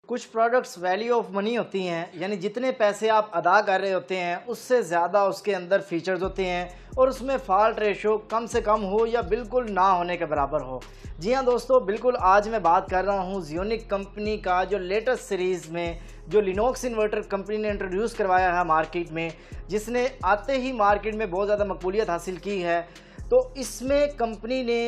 कुछ products value of money होती हैं, यानी जितने पैसे आप अदा कर रहे होते हैं उससे ज़्यादा उसके अंदर फीचर्स होते हैं और उसमें फॉल्ट रेशो कम से कम हो या बिल्कुल ना होने के बराबर हो। जी हाँ दोस्तों, बिल्कुल आज मैं बात कर रहा हूँ ज़ियोनिक कंपनी का जो लेटेस्ट सीरीज़ में जो लिनोक्स इन्वर्टर कंपनी ने इंट्रोड्यूस करवाया है मार्केट में, जिसने आते ही मार्केट में बहुत ज़्यादा मकबूलियत हासिल की है। तो इसमें कंपनी ने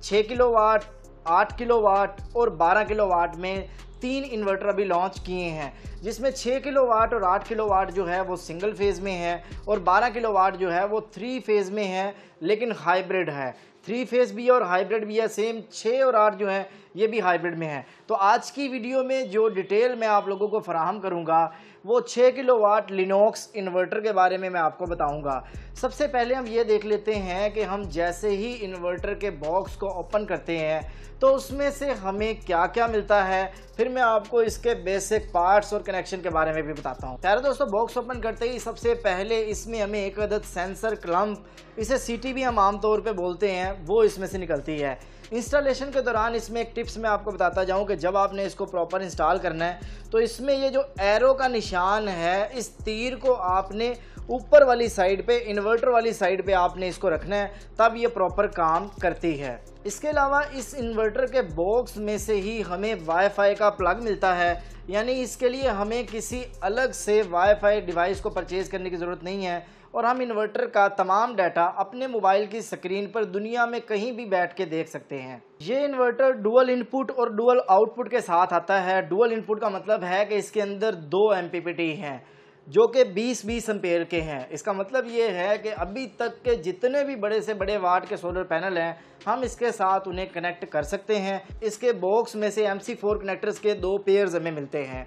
6 किलोवाट, 8 किलोवाट और 12 किलोवाट में 3 इन्वर्टर अभी लॉन्च किए हैं, जिसमें 6 किलोवाट और 8 किलोवाट जो है वो सिंगल फेज़ में है और 12 किलोवाट जो है वो 3 फेज़ में है, लेकिन हाइब्रिड है। 3 फेज़ भी और हाइब्रिड भी है, सेम 6 और 8 जो है ये भी हाइब्रिड में है। तो आज की वीडियो में जो डिटेल मैं आप लोगों को फराहम करूंगा वो 6 किलोवाट लिनोक्स इन्वर्टर के बारे में मैं आपको बताऊंगा। सबसे पहले हम ये देख लेते हैं कि हम जैसे ही इन्वर्टर के बॉक्स को ओपन करते हैं तो उसमें से हमें क्या क्या मिलता है, फिर मैं आपको इसके बेसिक पार्ट्स और कनेक्शन के बारे में भी बताता हूँ। प्यारे दोस्तों, बॉक्स ओपन करते ही सबसे पहले इसमें हमें एक अदद सेंसर क्लम्प, इसे सीटी भी हम आमतौर पे बोलते हैं, वो इसमें से निकलती है। इंस्टॉलेशन के दौरान इसमें एक टिप्स मैं आपको बताता जाऊं कि जब आपने इसको प्रॉपर इंस्टॉल करना है तो इसमें ये जो एरो का निशान है, इस तीर को आपने ऊपर वाली साइड पे, इन्वर्टर वाली साइड पे आपने इसको रखना है, तब ये प्रॉपर काम करती है। इसके अलावा इस इन्वर्टर के बॉक्स में से ही हमें वाईफाई का प्लग मिलता है, यानी इसके लिए हमें किसी अलग से वाईफाई डिवाइस को परचेज़ करने की ज़रूरत नहीं है और हम इन्वर्टर का तमाम डाटा अपने मोबाइल की स्क्रीन पर दुनिया में कहीं भी बैठ के देख सकते हैं। ये इन्वर्टर डुअल इनपुट और डुअल आउटपुट के साथ आता है। डुअल इनपुट का मतलब है कि इसके अंदर 2 एमपीपीटी हैं जो कि 20-20 एम्पेयर के हैं। इसका मतलब ये है कि अभी तक के जितने भी बड़े से बड़े वाट के सोलर पैनल हैं, हम इसके साथ उन्हें कनेक्ट कर सकते हैं। इसके बॉक्स में से MC4 कनेक्टर्स के 2 पेयर्स हमें मिलते हैं।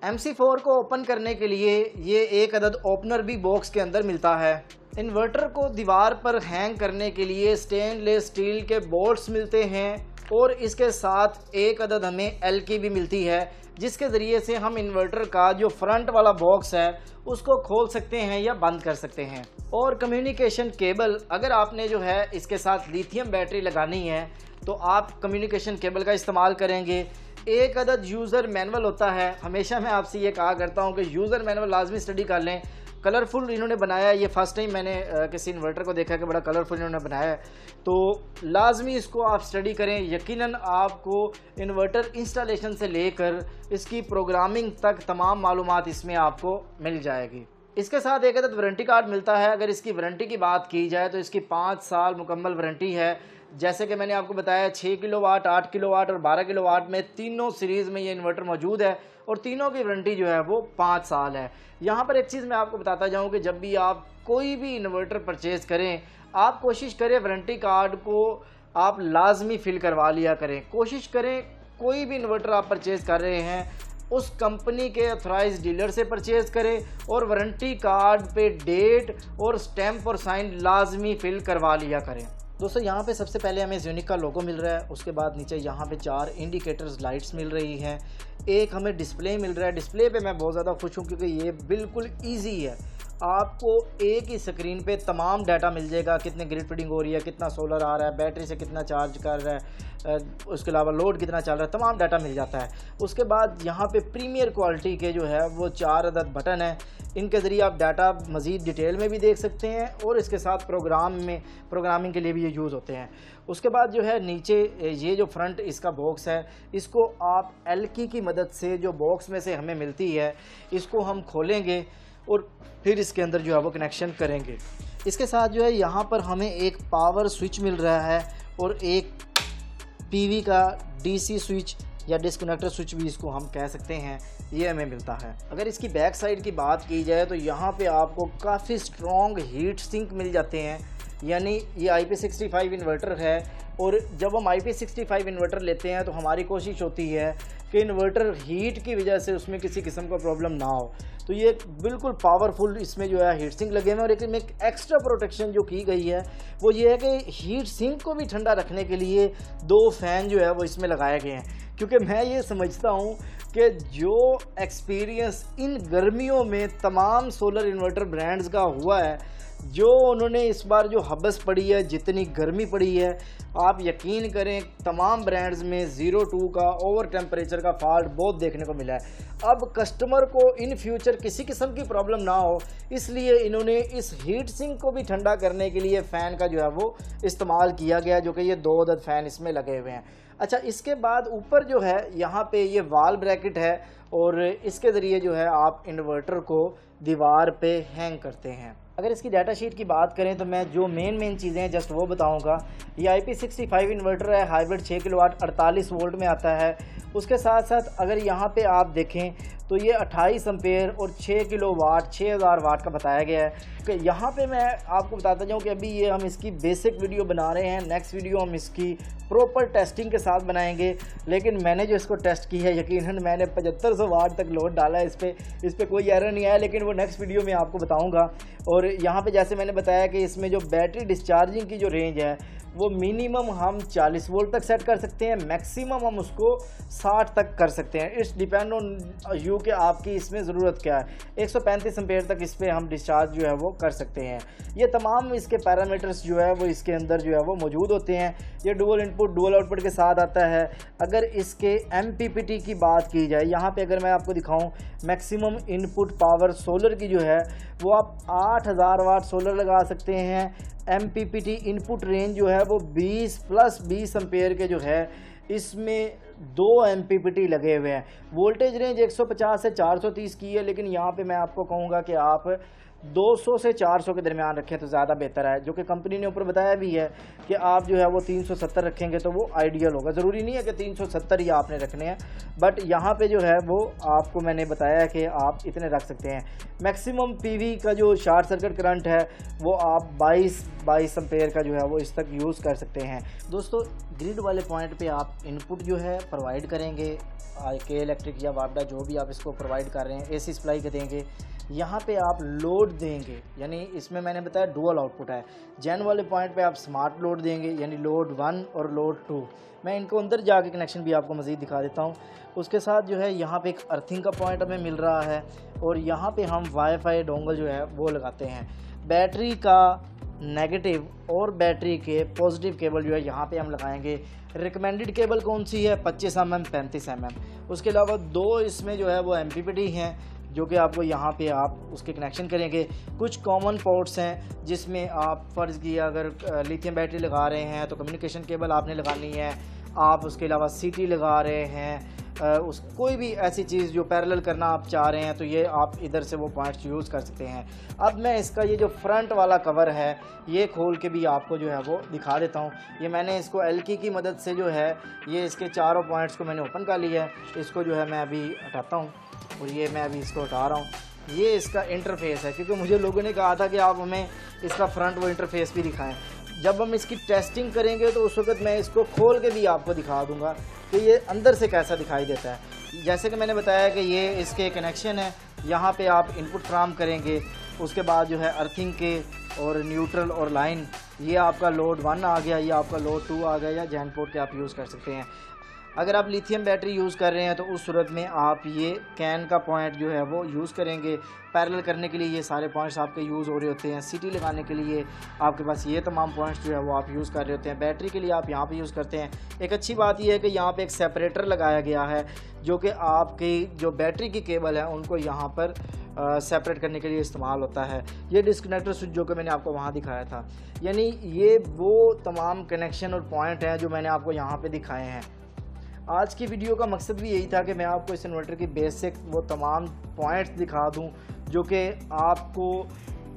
MC4 को ओपन करने के लिए ये एक अदद ओपनर भी बॉक्स के अंदर मिलता है। इन्वर्टर को दीवार पर हैंग करने के लिए स्टेनलेस स्टील के बोल्ट्स मिलते हैं और इसके साथ एक अदद हमें एल की भी मिलती है, जिसके ज़रिए से हम इन्वर्टर का जो फ्रंट वाला बॉक्स है उसको खोल सकते हैं या बंद कर सकते हैं। और कम्युनिकेशन केबल, अगर आपने जो है इसके साथ लिथियम बैटरी लगानी है तो आप कम्युनिकेशन केबल का इस्तेमाल करेंगे। एक अदद यूज़र मैनुअल होता है। हमेशा मैं आपसे ये कहा करता हूँ कि यूज़र मैनुअल लाजमी स्टडी कर लें। कलरफुल इन्होंने बनाया है, ये फर्स्ट टाइम मैंने किसी इन्वर्टर को देखा कि बड़ा कलरफुल इन्होंने बनाया है, तो लाजमी इसको आप स्टडी करें। यकीनन आपको इन्वर्टर इंस्टॉलेशन से लेकर इसकी प्रोग्रामिंग तक तमाम मालूमात इसमें आपको मिल जाएगी। इसके साथ एक अदद वारंटी कार्ड मिलता है। अगर इसकी वारंटी की बात की जाए तो इसकी 5 साल मुकम्मल वारंटी है। जैसे कि मैंने आपको बताया 6 किलोवाट, 8 किलोवाट और 12 किलोवाट में तीनों सीरीज़ में ये इन्वर्टर मौजूद है और तीनों की वारंटी जो है वो 5 साल है। यहाँ पर एक चीज़ मैं आपको बताता जाऊँ कि जब भी आप कोई भी इन्वर्टर परचेज़ करें, आप कोशिश करें वारंटी कार्ड को आप लाजमी फिल करवा लिया करें। कोशिश करें कोई भी इन्वर्टर आप परचेज़ कर रहे हैं उस कंपनी के ऑथराइज डीलर से परचेज़ करें और वारंटी कार्ड पे डेट और स्टैम्प और साइन लाजमी फिल करवा लिया करें। दोस्तों, यहाँ पे सबसे पहले हमें ज़ियोनिक का लोगो मिल रहा है। उसके बाद नीचे यहाँ पे 4 इंडिकेटर्स लाइट्स मिल रही हैं। एक हमें डिस्प्ले मिल रहा है। डिस्प्ले पे मैं बहुत ज़्यादा खुश हूँ क्योंकि ये बिल्कुल ईजी है। आपको एक ही स्क्रीन पे तमाम डाटा मिल जाएगा, कितने ग्रिड फीडिंग हो रही है, कितना सोलर आ रहा है, बैटरी से कितना चार्ज कर रहा है, उसके अलावा लोड कितना चल रहा है, तमाम डाटा मिल जाता है। उसके बाद यहाँ पे प्रीमियर क्वालिटी के जो है वो 4 अदद बटन हैं। इनके ज़रिए आप डाटा मज़ीद डिटेल में भी देख सकते हैं और इसके साथ प्रोग्रामिंग के लिए भी ये यूज़ होते हैं। उसके बाद जो है नीचे ये जो फ्रंट इसका बॉक्स है, इसको आप एल की मदद से जो बॉक्स में से हमें मिलती है इसको हम खोलेंगे और फिर इसके अंदर जो है वो कनेक्शन करेंगे। इसके साथ जो है यहाँ पर हमें एक पावर स्विच मिल रहा है और एक पीवी का डीसी स्विच या डिस्कनेक्टर स्विच भी इसको हम कह सकते हैं, ये हमें मिलता है। अगर इसकी बैक साइड की बात की जाए तो यहाँ पे आपको काफ़ी स्ट्रॉन्ग हीट सिंक मिल जाते हैं, यानी ये IP65 इन्वर्टर है और जब हम IP65 इन्वर्टर लेते हैं तो हमारी कोशिश होती है कि इन्वर्टर हीट की वजह से उसमें किसी किस्म का प्रॉब्लम ना हो। तो ये बिल्कुल पावरफुल इसमें जो है हीट सिंक लगे हुए हैं और एक एक्स्ट्रा प्रोटेक्शन जो की गई है वो ये है कि हीट सिंक को भी ठंडा रखने के लिए 2 फ़ैन जो है वो इसमें लगाए गए हैं। क्योंकि मैं ये समझता हूँ कि जो एक्सपीरियंस इन गर्मियों में तमाम सोलर इन्वर्टर ब्रांड्स का हुआ है, जो उन्होंने इस बार जो हबस पड़ी है, जितनी गर्मी पड़ी है, आप यकीन करें तमाम ब्रांड्स में 02 का ओवर टेम्परेचर का फॉल्ट बहुत देखने को मिला है। अब कस्टमर को इन फ्यूचर किसी किस्म की प्रॉब्लम ना हो, इसलिए इन्होंने इस हीट सिंक को भी ठंडा करने के लिए फ़ैन का जो है वो इस्तेमाल किया गया, जो कि ये 2 अदद फ़ैन इसमें लगे हुए हैं। अच्छा, इसके बाद ऊपर जो है यहाँ पे ये वाल ब्रैकेट है और इसके ज़रिए जो है आप इन्वर्टर को दीवार पे हैंग करते हैं। अगर इसकी डाटा शीट की बात करें तो मैं जो मेन चीज़ें हैं जस्ट वो बताऊंगा। ये IP65 इन्वर्टर है, हाइब्रिड 6 किलोवाट 48 वोल्ट में आता है। उसके साथ साथ अगर यहाँ पे आप देखें तो ये 28 एम्पेयर और 6 किलोवाट 6000 वाट का बताया गया है। कि यहाँ पे मैं आपको बताता जाऊँ कि अभी ये हम इसकी बेसिक वीडियो बना रहे हैं, नेक्स्ट वीडियो हम इसकी प्रॉपर टेस्टिंग के साथ बनाएंगे। लेकिन मैंने जो इसको टेस्ट की है, यकीनन मैंने 7500 वाट तक लोड डाला है इस पर कोई एरर नहीं आया, लेकिन वो नेक्स्ट वीडियो में आपको बताऊँगा। और यहाँ पे जैसे मैंने बताया कि इसमें जो बैटरी डिस्चार्जिंग की जो रेंज है वो मिनिमम हम 40 वोल्ट तक सेट कर सकते हैं, मैक्सिमम हम उसको 60 तक कर सकते हैं। इट्स डिपेंड ऑन यू कि आपकी इसमें ज़रूरत क्या है। 135 एम्पेयर तक इस पर हम डिस्चार्ज जो है वो कर सकते हैं। ये तमाम इसके पैरामीटर्स जो है वो इसके अंदर जो है वो मौजूद होते हैं। ये डुअल इनपुट डुअल आउटपुट के साथ आता है। अगर इसके MPPT की बात की जाए, यहाँ पे अगर मैं आपको दिखाऊं, मैक्सिमम इनपुट पावर सोलर की जो है वो आप 8000 वाट सोलर लगा सकते हैं। MPPT इनपुट रेंज जो है वो 20 प्लस 20 एम्पेयर के जो है इसमें 2 MPPT लगे हुए हैं। वोल्टेज रेंज 150 से 430 की है, लेकिन यहाँ पे मैं आपको कहूँगा कि आप 200 से 400 के दरमियान रखें तो ज़्यादा बेहतर है, जो कि कंपनी ने ऊपर बताया भी है कि आप जो है वो 370 रखेंगे तो वो आइडियल होगा। ज़रूरी नहीं है कि 370 ही आपने रखने हैं, बट यहाँ पे जो है वो आपको मैंने बताया कि आप इतने रख सकते हैं। मैक्सिमम PV का जो शॉर्ट सर्किट करंट है वो आप 22 एम्पेयर का जो है वो इस तक यूज़ कर सकते हैं। दोस्तों, ग्रिड वाले पॉइंट पे आप इनपुट जो है प्रोवाइड करेंगे, के इलेक्ट्रिक या वापडा जो भी आप इसको प्रोवाइड कर रहे हैं, AC सप्लाई के देंगे। यहाँ पे आप लोड देंगे, यानी इसमें मैंने बताया डुअल आउटपुट है। जैन वाले पॉइंट पे आप स्मार्ट लोड देंगे, यानी लोड 1 और लोड 2। मैं इनको अंदर जाके कनेक्शन भी आपको मज़ीद दिखा देता हूँ। उसके साथ जो है यहाँ पे एक अर्थिंग का पॉइंट हमें मिल रहा है और यहाँ पे हम वाईफाई डोंगल जो है वो लगाते हैं। बैटरी का नेगेटिव और बैटरी के पॉजिटिव केबल जो है यहाँ पे हम लगाएंगे। रिकमेंडेड केबल कौन सी है? 25 mm 35 mm। उसके अलावा 2 इसमें जो है वो MPPT हैं, जो कि आपको यहाँ पे आप उसके कनेक्शन करेंगे। कुछ कॉमन पोर्ट्स हैं जिसमें आप फ़र्ज़ किया अगर लिथियम बैटरी लगा रहे हैं तो कम्युनिकेशन केबल आपने लगानी है। आप उसके अलावा CT लगा रहे हैं, कोई भी ऐसी चीज़ जो पैरेलल करना आप चाह रहे हैं तो ये आप इधर से वो पॉइंट्स यूज़ कर सकते हैं। अब मैं इसका ये जो फ्रंट वाला कवर है ये खोल के भी आपको जो है वो दिखा देता हूँ। ये मैंने इसको एल्की की मदद से जो है ये इसके चारों पॉइंट्स को मैंने ओपन कर लिया है। इसको जो है मैं अभी हटाता हूँ और ये मैं अभी इसको हटा रहा हूँ। ये इसका इंटरफेस है, क्योंकि मुझे लोगों ने कहा था कि आप हमें इसका फ्रंट वो इंटरफेस भी दिखाएं। जब हम इसकी टेस्टिंग करेंगे तो उस वक्त मैं इसको खोल के भी आपको दिखा दूंगा कि ये अंदर से कैसा दिखाई देता है। जैसे कि मैंने बताया कि ये इसके कनेक्शन है, यहाँ पे आप इनपुट फ्राहम करेंगे। उसके बाद जो है अर्थिंग के और न्यूट्रल और लाइन, ये आपका लोड 1 आ गया, ये आपका लोड 2 आ गया, या जैन पोर्ट के आप यूज़ कर सकते हैं। अगर आप लिथियम बैटरी यूज़ कर रहे हैं तो उस सूरत में आप ये कैन का पॉइंट जो है वो यूज़ करेंगे। पैरेलल करने के लिए ये सारे पॉइंट्स आपके यूज़ हो रहे होते हैं। CT लगाने के लिए आपके पास ये तमाम पॉइंट्स जो है वो आप यूज़ कर रहे होते हैं। बैटरी के लिए आप यहाँ पे यूज़ करते हैं। एक अच्छी बात यह है कि यहाँ पे एक सेपरेटर लगाया गया है, जो कि आपकी जो बैटरी की केबल है उनको यहाँ पर सेपरेट करने के लिए इस्तेमाल होता है। ये डिस्कनेक्टर स्विच जो कि मैंने आपको वहाँ दिखाया था, यानी ये वो तमाम कनेक्शन और पॉइंट हैं जो मैंने आपको यहाँ पर दिखाए हैं। आज की वीडियो का मकसद भी यही था कि मैं आपको इस इन्वर्टर की बेसिक वो तमाम पॉइंट्स दिखा दूं, जो कि आपको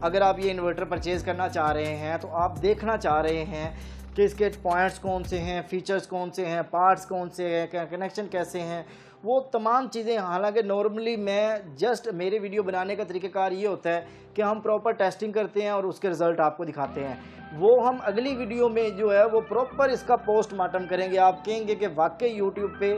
अगर आप ये इन्वर्टर परचेज़ करना चाह रहे हैं तो आप देखना चाह रहे हैं कि इसके पॉइंट्स कौन से हैं, फीचर्स कौन से हैं, पार्ट्स कौन से हैं, कनेक्शन कैसे हैं, वो तमाम चीज़ें। हालांकि नॉर्मली मैं जस्ट मेरे वीडियो बनाने का तरीक़ाकार ये होता है कि हम प्रॉपर टेस्टिंग करते हैं और उसके रिज़ल्ट आपको दिखाते हैं। वो हम अगली वीडियो में जो है वो प्रॉपर इसका पोस्टमार्टम करेंगे। आप कहेंगे कि वाकई यूट्यूब पे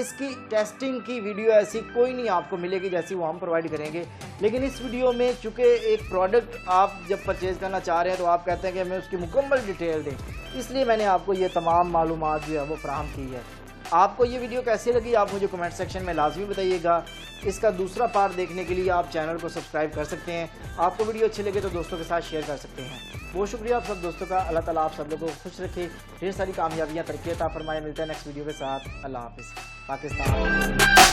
इसकी टेस्टिंग की वीडियो ऐसी कोई नहीं आपको मिलेगी जैसी वो हम प्रोवाइड करेंगे। लेकिन इस वीडियो में चूँकि एक प्रोडक्ट आप जब परचेज़ करना चाह रहे हैं तो आप कहते हैं कि हमें उसकी मुकम्मल डिटेल दें, इसलिए मैंने आपको ये तमाम मालूमात जो है वो फराहम की है। आपको ये वीडियो कैसी लगी आप मुझे कमेंट सेक्शन में लाजमी बताइएगा। इसका दूसरा पार्ट देखने के लिए आप चैनल को सब्सक्राइब कर सकते हैं। आपको वीडियो अच्छी लगे तो दोस्तों के साथ शेयर कर सकते हैं। बहुत शुक्रिया आप सब दोस्तों का। अल्लाह ताला आप सब लोगों को खुश रखे, ढेर सारी कामयाबियाँ तरक्की अता फरमाए। मिलते हैं नेक्स्ट वीडियो के साथ। अल्लाह हाफिज़। पाकिस्तान।